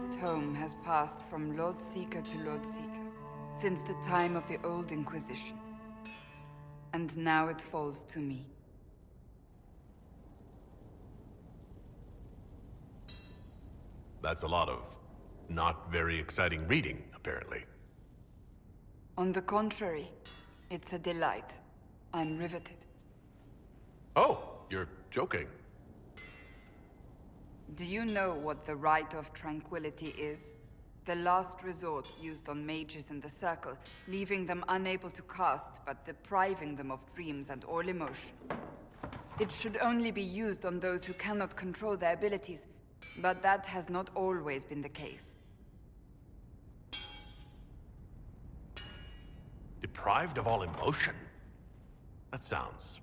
This tome has passed from Lord Seeker to Lord Seeker since the time of the old Inquisition. And now it falls to me. That's a lot of not very exciting reading, apparently. On the contrary, it's a delight. I'm riveted. Oh, you're joking. Do you know what the Rite of Tranquility is? The last resort used on mages in the Circle, leaving them unable to cast, but depriving them of dreams and all emotion. It should only be used on those who cannot control their abilities, but that has not always been the case. Deprived of all emotion? That sounds...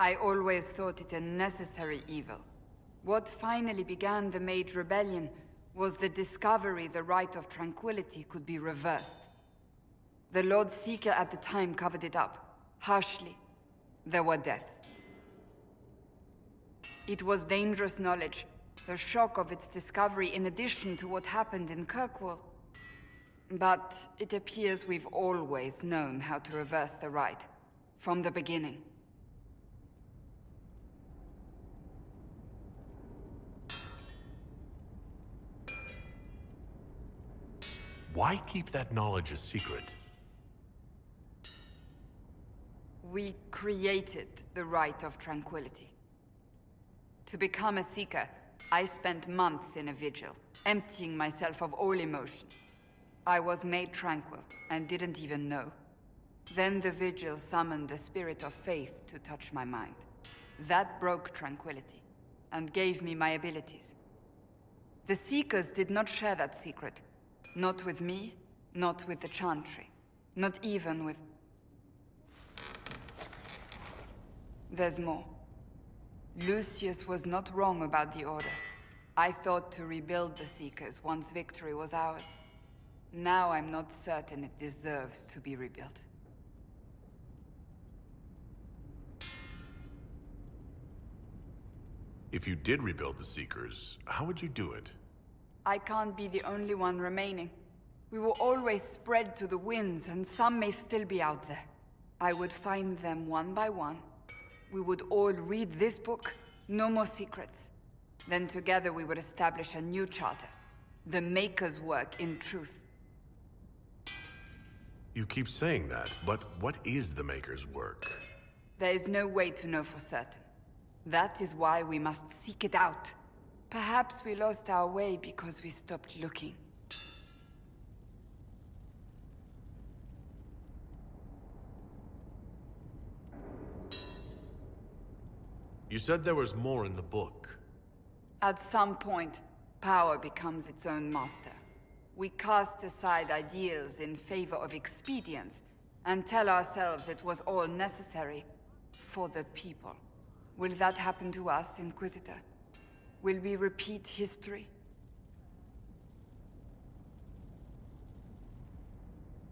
I always thought it a necessary evil. What finally began the Mage Rebellion was the discovery the Rite of Tranquility could be reversed. The Lord Seeker at the time covered it up, harshly. There were deaths. It was dangerous knowledge, the shock of its discovery in addition to what happened in Kirkwall. But it appears we've always known how to reverse the Rite, from the beginning. Why keep that knowledge a secret? We created the Rite of Tranquility. To become a Seeker, I spent months in a vigil, emptying myself of all emotion. I was made tranquil, and didn't even know. Then the vigil summoned a spirit of faith to touch my mind. That broke tranquility, and gave me my abilities. The Seekers did not share that secret. Not with me, not with the Chantry, not even with... There's more. Lucius was not wrong about the Order. I thought to rebuild the Seekers once victory was ours. Now I'm not certain it deserves to be rebuilt. If you did rebuild the Seekers, how would you do it? I can't be the only one remaining. We will always spread to the winds, and some may still be out there. I would find them one by one. We would all read this book, no more secrets. Then together we would establish a new charter. The Maker's work in truth. You keep saying that, but what is the Maker's work? There is no way to know for certain. That is why we must seek it out. Perhaps we lost our way because we stopped looking. You said there was more in the book. At some point, power becomes its own master. We cast aside ideals in favor of expedience, and tell ourselves it was all necessary for the people. Will that happen to us, Inquisitor? Will we repeat history?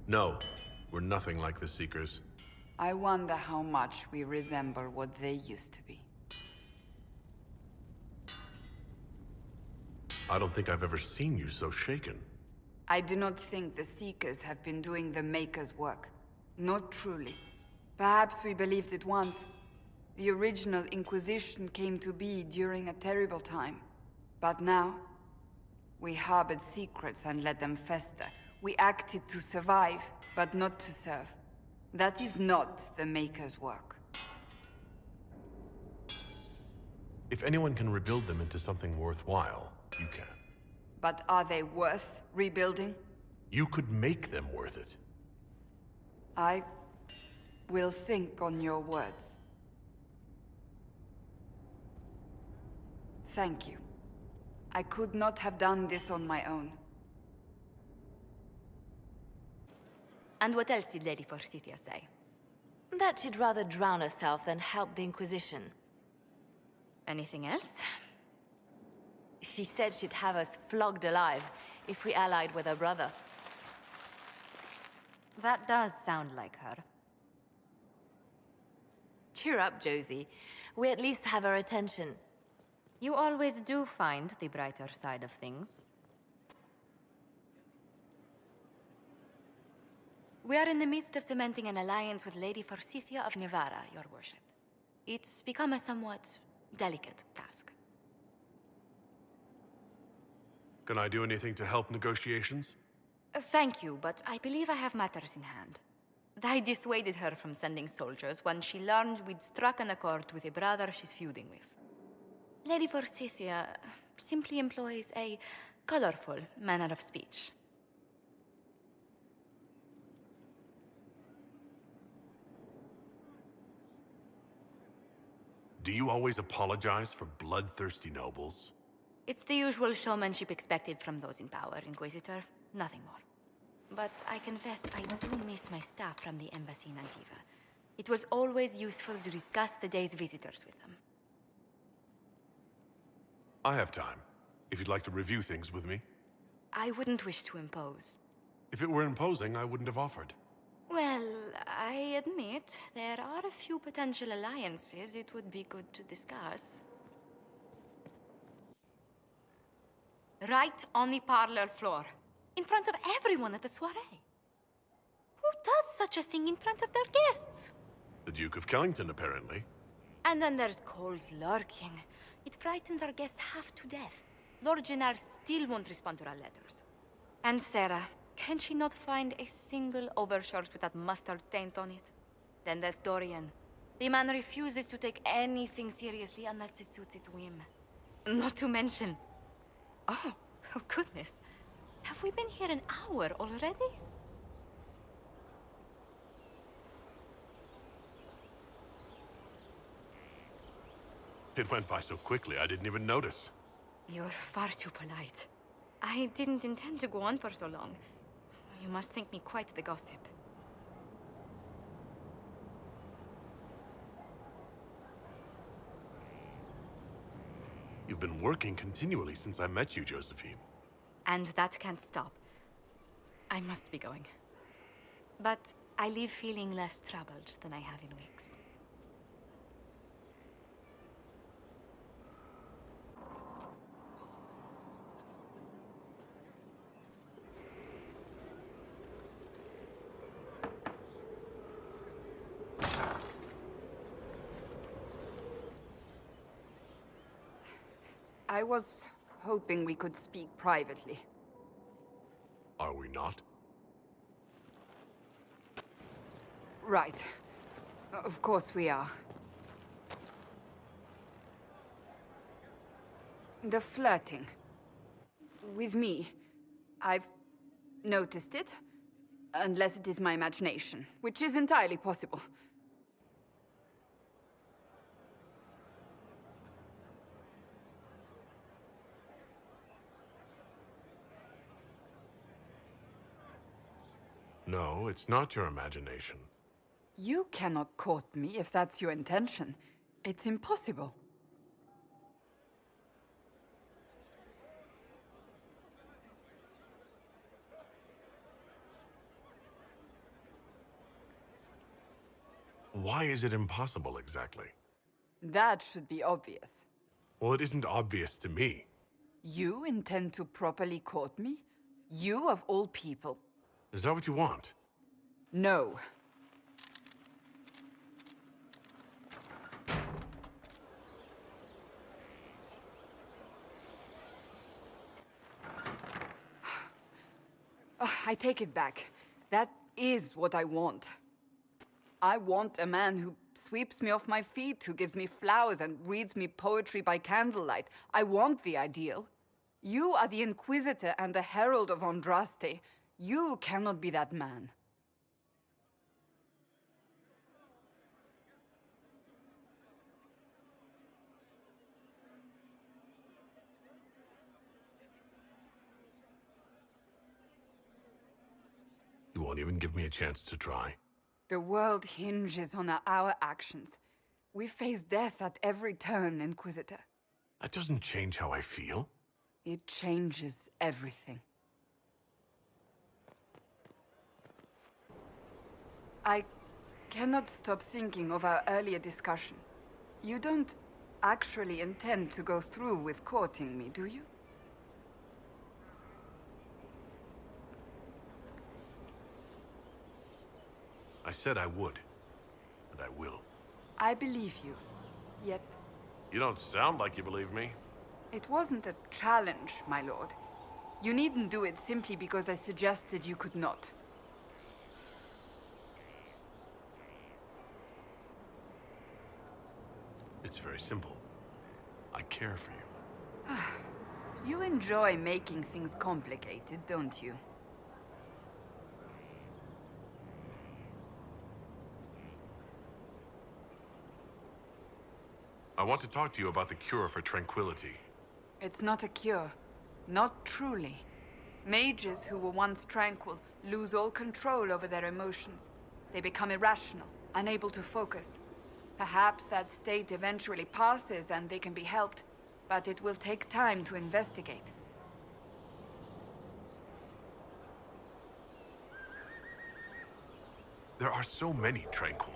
No, we're nothing like the Seekers. I wonder how much we resemble what they used to be. I don't think I've ever seen you so shaken. I do not think the Seekers have been doing the Maker's work. Not truly. Perhaps we believed it once. The original Inquisition came to be during a terrible time. But now, we harbored secrets and let them fester. We acted to survive, but not to serve. That is not the Maker's work. If anyone can rebuild them into something worthwhile, you can. But are they worth rebuilding? You could make them worth it. I will think on your words. Thank you. I could not have done this on my own. And what else did Lady Forsythia say? That she'd rather drown herself than help the Inquisition. Anything else? She said she'd have us flogged alive if we allied with her brother. That does sound like her. Cheer up, Josie. We at least have her attention. You always do find the brighter side of things. We are in the midst of cementing an alliance with Lady Forsythia of Nevada, your worship. It's become a somewhat delicate task. Can I do anything to help negotiations? Thank you, but I believe I have matters in hand. I dissuaded her from sending soldiers when she learned we'd struck an accord with a brother she's feuding with. Lady Forsythia simply employs a colorful manner of speech. Do you always apologize for bloodthirsty nobles? It's the usual showmanship expected from those in power, Inquisitor. Nothing more. But I confess I do miss my staff from the embassy in Antiva. It was always useful to discuss the day's visitors with them. I have time, if you'd like to review things with me. I wouldn't wish to impose. If it were imposing, I wouldn't have offered. Well, I admit there are a few potential alliances it would be good to discuss. Right on the parlor floor, in front of everyone at the soiree. Who does such a thing in front of their guests? The Duke of Kellington, apparently. And then there's Cole's lurking. It frightens our guests half to death. Lord Jennar still won't respond to our letters. And Sarah, can she not find a single overshirt without mustard stains on it? Then there's Dorian. The man refuses to take anything seriously unless it suits its whim. Not to mention... Oh goodness. Have we been here an hour already? It went by so quickly, I didn't even notice. You're far too polite. I didn't intend to go on for so long. You must think me quite the gossip. You've been working continually since I met you, Josephine. And that can't stop. I must be going. But I leave feeling less troubled than I have in weeks. I was hoping we could speak privately. Are we not? Right. Of course we are. The flirting. With me. I've noticed it. Unless it is my imagination, which is entirely possible. No, it's not your imagination. You cannot court me if that's your intention. It's impossible. Why is it impossible, exactly? That should be obvious. Well, it isn't obvious to me. You intend to properly court me? You of all people. Is that what you want? No. I take it back. That is what I want. I want a man who sweeps me off my feet, who gives me flowers and reads me poetry by candlelight. I want the ideal. You are the Inquisitor and the Herald of Andraste. You cannot be that man. You won't even give me a chance to try. The world hinges on our actions. We face death at every turn, Inquisitor. That doesn't change how I feel. It changes everything. I cannot stop thinking of our earlier discussion. You don't actually intend to go through with courting me, do you? I said I would. And I will. I believe you. Yet, You don't sound like you believe me. it wasn't a challenge, my lord. You needn't do it simply because I suggested you could not. It's very simple. I care for you. You enjoy making things complicated, don't you? I want to talk to you about the cure for tranquility. It's not a cure. Not truly. Mages who were once tranquil lose all control over their emotions. They become irrational, unable to focus. Perhaps that state eventually passes and they can be helped, but it will take time to investigate. There are so many tranquil.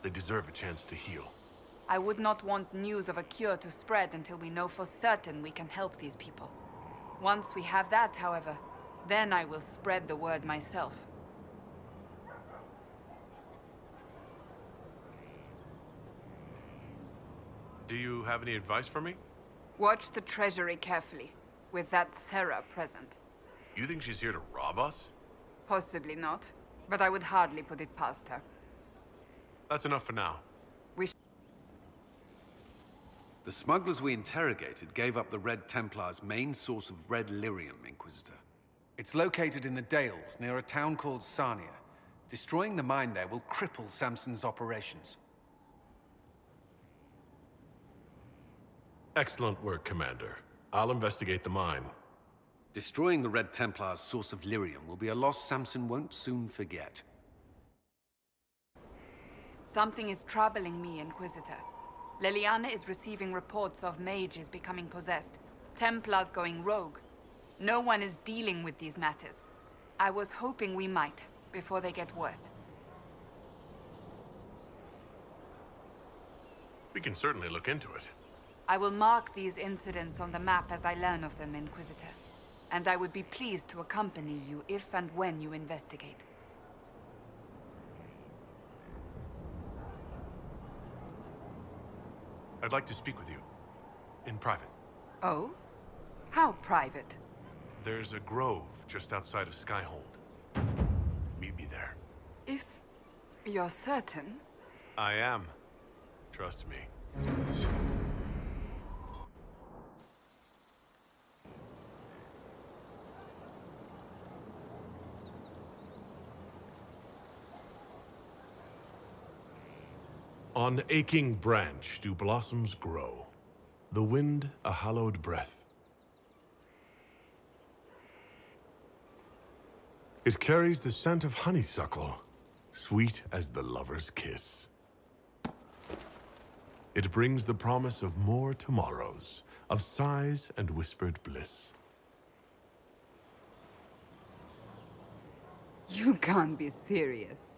They deserve a chance to heal. I would not want news of a cure to spread until we know for certain we can help these people. Once we have that, however, then I will spread the word myself. Do you have any advice for me? Watch the treasury carefully, with that Sarah present. You think she's here to rob us? Possibly not, but I would hardly put it past her. That's enough for now. The smugglers we interrogated gave up the Red Templar's main source of red lyrium, Inquisitor. It's located in the Dales, near a town called Sarnia. Destroying the mine there will cripple Samson's operations. Excellent work, Commander. I'll investigate the mine. Destroying the Red Templar's source of lyrium will be a loss Samson won't soon forget. Something is troubling me, Inquisitor. Leliana is receiving reports of mages becoming possessed, Templars going rogue. No one is dealing with these matters. I was hoping we might, before they get worse. We can certainly look into it. I will mark these incidents on the map as I learn of them, Inquisitor. And I would be pleased to accompany you if and when you investigate. I'd like to speak with you. In private. Oh? How private? There's a grove just outside of Skyhold. Meet me there. If you're certain. I am. Trust me. On aching branch do blossoms grow, the wind a hallowed breath. It carries the scent of honeysuckle, sweet as the lover's kiss. It brings the promise of more tomorrows, of sighs and whispered bliss. You can't be serious.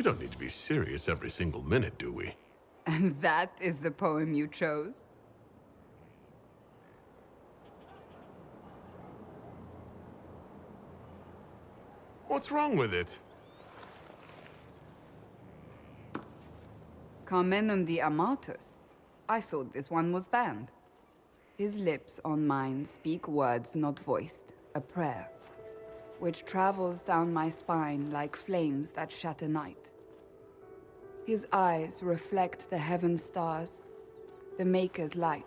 We don't need to be serious every single minute, do we? And that is the poem you chose? What's wrong with it? Carmenum de Amatus. I thought this one was banned. His lips on mine speak words not voiced, a prayer, which travels down my spine like flames that shatter night. His eyes reflect the heaven stars, the Maker's light.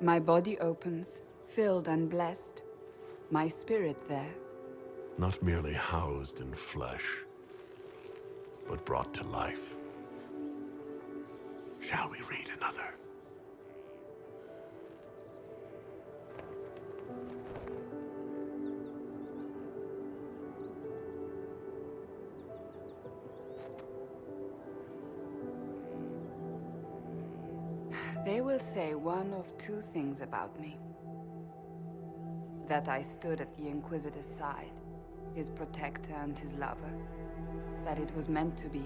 My body opens, filled and blessed, my spirit there. Not merely housed in flesh, but brought to life. Shall we read another? They will say one of two things about me. That I stood at the Inquisitor's side, his protector and his lover. That it was meant to be.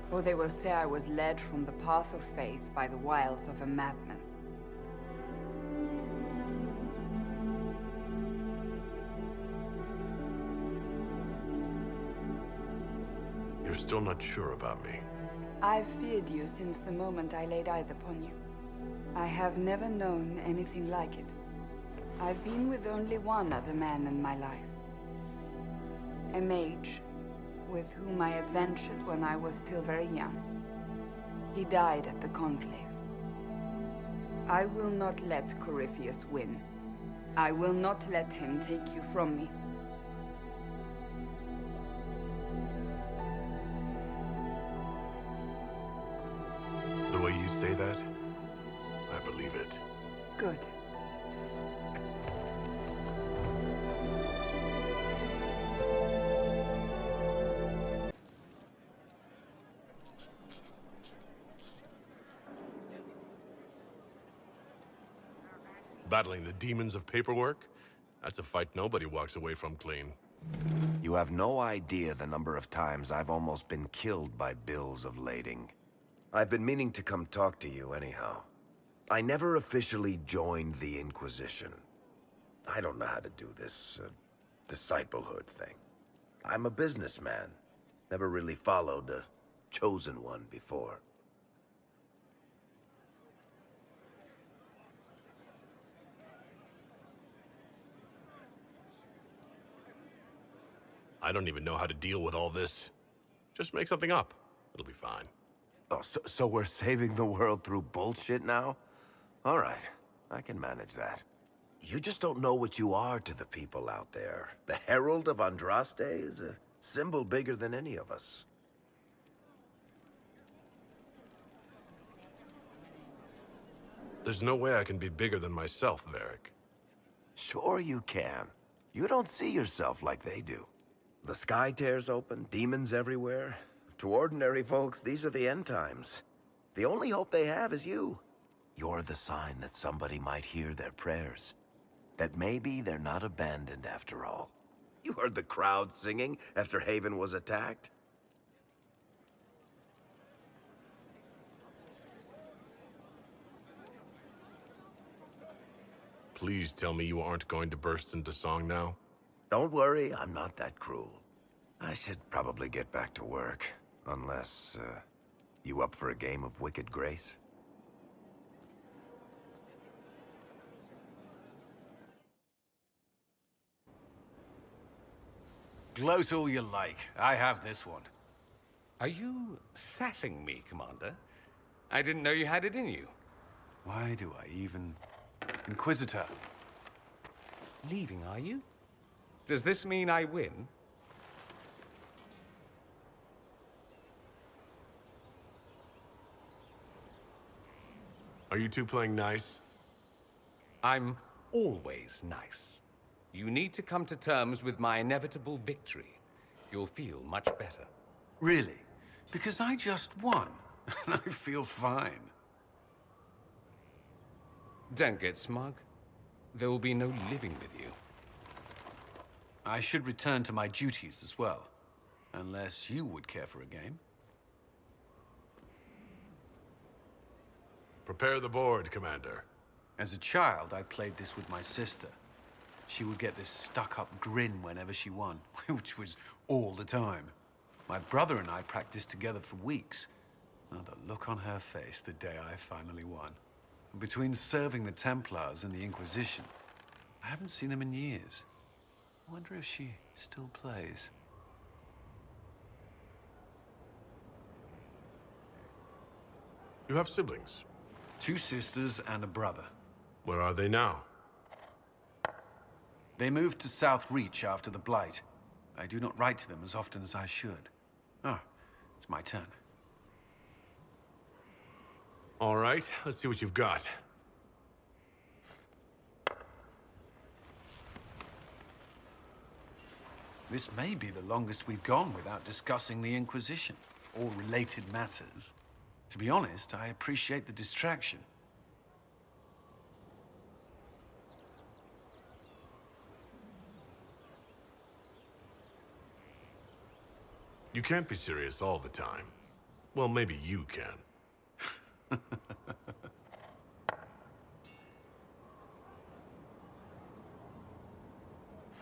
Or they will say I was led from the path of faith by the wiles of a madman. you're still not sure about me. I've feared you since the moment I laid eyes upon you. I have never known anything like it. I've been with only one other man in my life. A mage, with whom I adventured when I was still very young. He died at the Conclave. I will not let Corypheus win. I will not let him take you from me. The way you say that, I believe it. Good. Battling the demons of paperwork? That's a fight nobody walks away from clean. You have no idea the number of times I've almost been killed by bills of lading. I've been meaning to come talk to you anyhow. I never officially joined the Inquisition. I don't know how to do this, disciplehood thing. I'm a businessman. Never really followed a chosen one before. I don't even know how to deal with all this. Just make something up. It'll be fine. Oh, so we're saving the world through bullshit now? All right, I can manage that. You just don't know what you are to the people out there. The Herald of Andraste is a symbol bigger than any of us. There's no way I can be bigger than myself, Varric. Sure you can. You don't see yourself like they do. The sky tears open, demons everywhere. To ordinary folks, these are the end times. The only hope they have is you. You're the sign that somebody might hear their prayers. That maybe they're not abandoned after all. You heard the crowd singing after Haven was attacked? Please tell me you aren't going to burst into song now. Don't worry, I'm not that cruel. I should probably get back to work. Unless, you up for a game of Wicked Grace? Gloat all you like. I have this one. Are you sassing me, Commander? I didn't know you had it in you. Why do I even... Inquisitor. Leaving, are you? Does this mean I win? Are you two playing nice? I'm always nice. You need to come to terms with my inevitable victory. You'll feel much better. Really? Because I just won, and I feel fine. Don't get smug. There will be no living with you. I should return to my duties as well. Unless you would care for a game. Prepare the board, Commander. As a child, I played this with my sister. She would get this stuck-up grin whenever she won, which was all the time. My brother and I practiced together for weeks. Oh, the look on her face the day I finally won. Between serving the Templars and the Inquisition, I haven't seen them in years. I wonder if she still plays. You have siblings. 2 sisters and a brother. Where are they now? They moved to South Reach after the Blight. I do not write to them as often as I should. Ah, it's my turn. All right, let's see what you've got. This may be the longest we've gone without discussing the Inquisition, or related matters. To be honest, I appreciate the distraction. You can't be serious all the time. Well, maybe you can.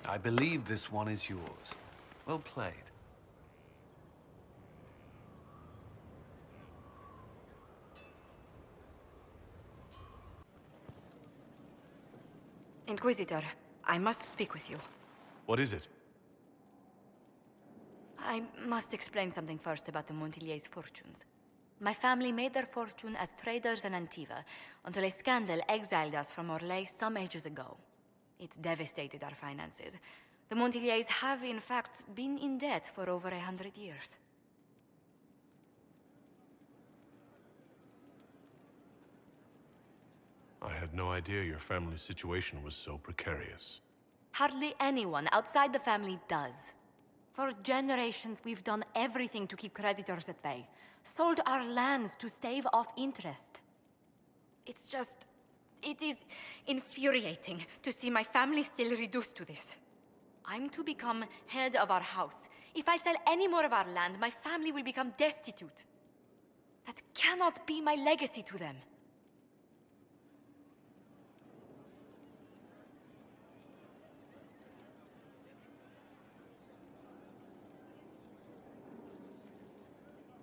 I believe this one is yours. Well played. Inquisitor, I must speak with you. What is it? I must explain something first about the Montiliers' fortunes. My family made their fortune as traders in Antiva until a scandal exiled us from Orlais some ages ago. It devastated our finances. The Montiliers have, in fact, been in debt for over 100 years. I had no idea your family's situation was so precarious. Hardly anyone outside the family does. For generations, we've done everything to keep creditors at bay. Sold our lands to stave off interest. It is infuriating to see my family still reduced to this. I'm to become head of our house. If I sell any more of our land, my family will become destitute. That cannot be my legacy to them.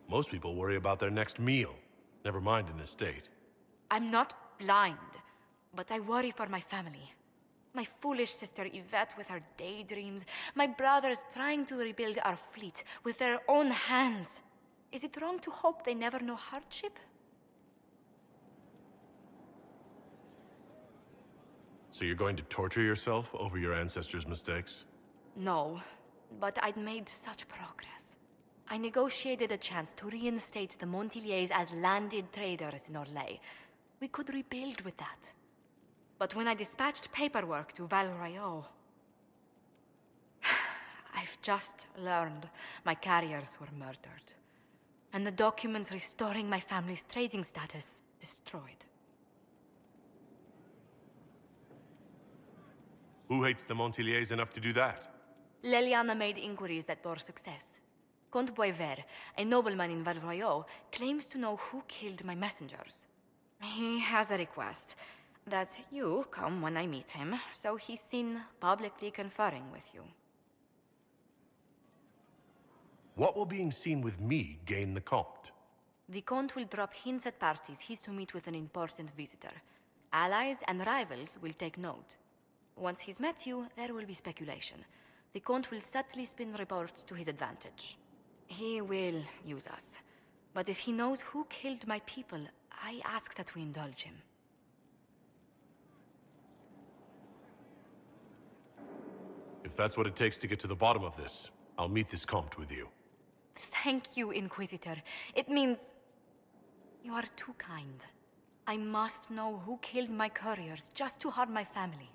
Most people worry about their next meal, never mind an estate. I'm not blind, but I worry for my family. My foolish sister Yvette with her daydreams, my brothers trying to rebuild our fleet with their own hands. Is it wrong to hope they never know hardship? So you're going to torture yourself over your ancestors' mistakes? No, but I'd made such progress. I negotiated a chance to reinstate the Montiliers as landed traders in Orlais. We could rebuild with that. But when I dispatched paperwork to Val Royeaux, I've just learned my carriers were murdered. And the documents restoring my family's trading status destroyed. Who hates the Montiliers enough to do that? Leliana made inquiries that bore success. Comte Boisvert, a nobleman in Val Royeaux, claims to know who killed my messengers. He has a request that you come when I meet him, so he's seen publicly conferring with you. What will being seen with me gain the Comte? The Comte will drop hints at parties he's to meet with an important visitor. Allies and rivals will take note. Once he's met you, there will be speculation. The Comte will subtly spin reports to his advantage. He will use us. But if he knows who killed my people, I ask that we indulge him. If that's what it takes to get to the bottom of this, I'll meet this Comte with you. Thank you, Inquisitor. It means... you are too kind. I must know who killed my couriers just to harm my family.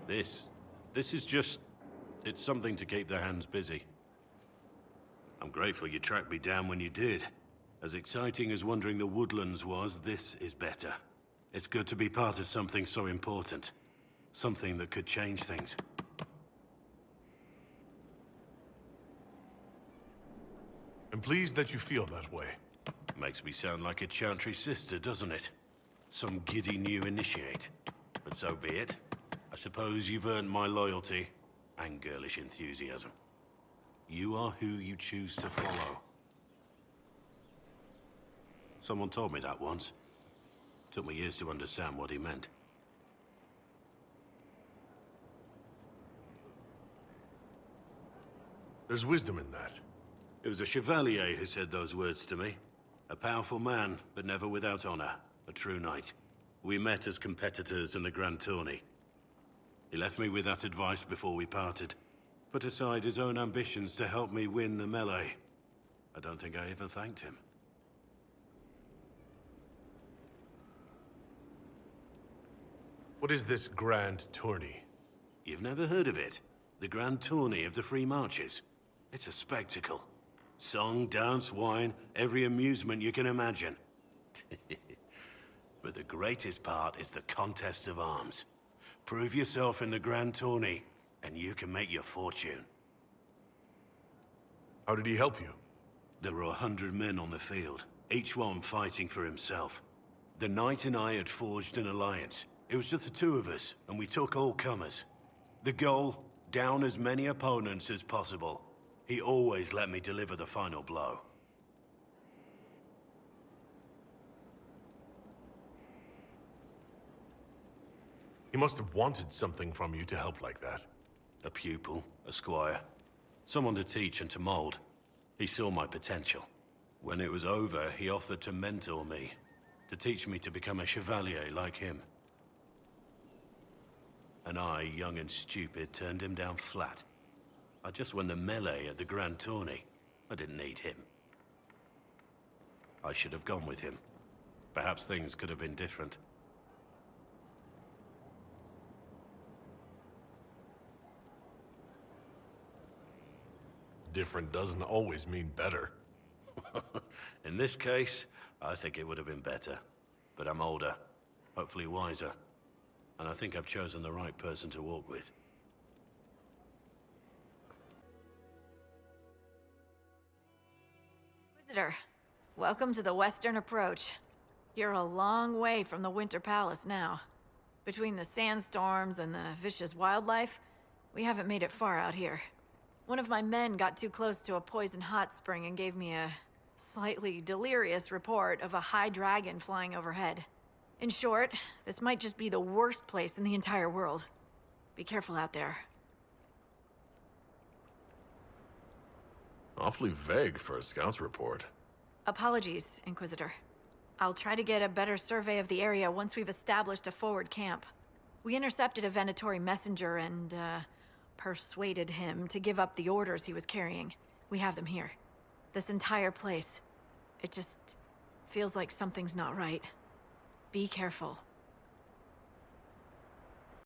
This is just... it's something to keep their hands busy. I'm grateful you tracked me down when you did. As exciting as wandering the woodlands was, this is better. It's good to be part of something so important. Something that could change things. I'm pleased that you feel that way. Makes me sound like a Chantry sister, doesn't it? Some giddy new initiate. But so be it. I suppose you've earned my loyalty and girlish enthusiasm. You are who you choose to follow. Someone told me that once. Took me years to understand what he meant. There's wisdom in that. It was a chevalier who said those words to me. A powerful man, but never without honor. A true knight. We met as competitors in the Grand Tourney. He left me with that advice before we parted. Put aside his own ambitions to help me win the melee. I don't think I ever thanked him. What is this Grand Tourney? You've never heard of it? The Grand Tourney of the Free Marches. It's a spectacle. Song, dance, wine, every amusement you can imagine. But the greatest part is the contest of arms. Prove yourself in the Grand Tourney, and you can make your fortune. How did he help you? There were 100 men on the field, each one fighting for himself. The knight and I had forged an alliance. It was just the two of us, and we took all comers. The goal, down as many opponents as possible. He always let me deliver the final blow. He must have wanted something from you to help like that. A pupil, a squire. Someone to teach and to mold. He saw my potential. When it was over, he offered to mentor me. To teach me to become a chevalier like him. And I, young and stupid, turned him down flat. I just won the melee at the Grand Tourney. I didn't need him. I should have gone with him. Perhaps things could have been different. Different doesn't always mean better. In this case, I think it would have been better. But I'm older, hopefully wiser. And I think I've chosen the right person to walk with. Visitor, welcome to the Western Approach. You're a long way from the Winter Palace now. Between the sandstorms and the vicious wildlife, we haven't made it far out here. One of my men got too close to a poison hot spring and gave me a slightly delirious report of a high dragon flying overhead. In short, this might just be the worst place in the entire world. Be careful out there. Awfully vague for a scout's report. Apologies, Inquisitor. I'll try to get a better survey of the area once we've established a forward camp. We intercepted a Venatori messenger and, persuaded him to give up the orders he was carrying. We have them here. This entire place. It just feels like something's not right. Be careful.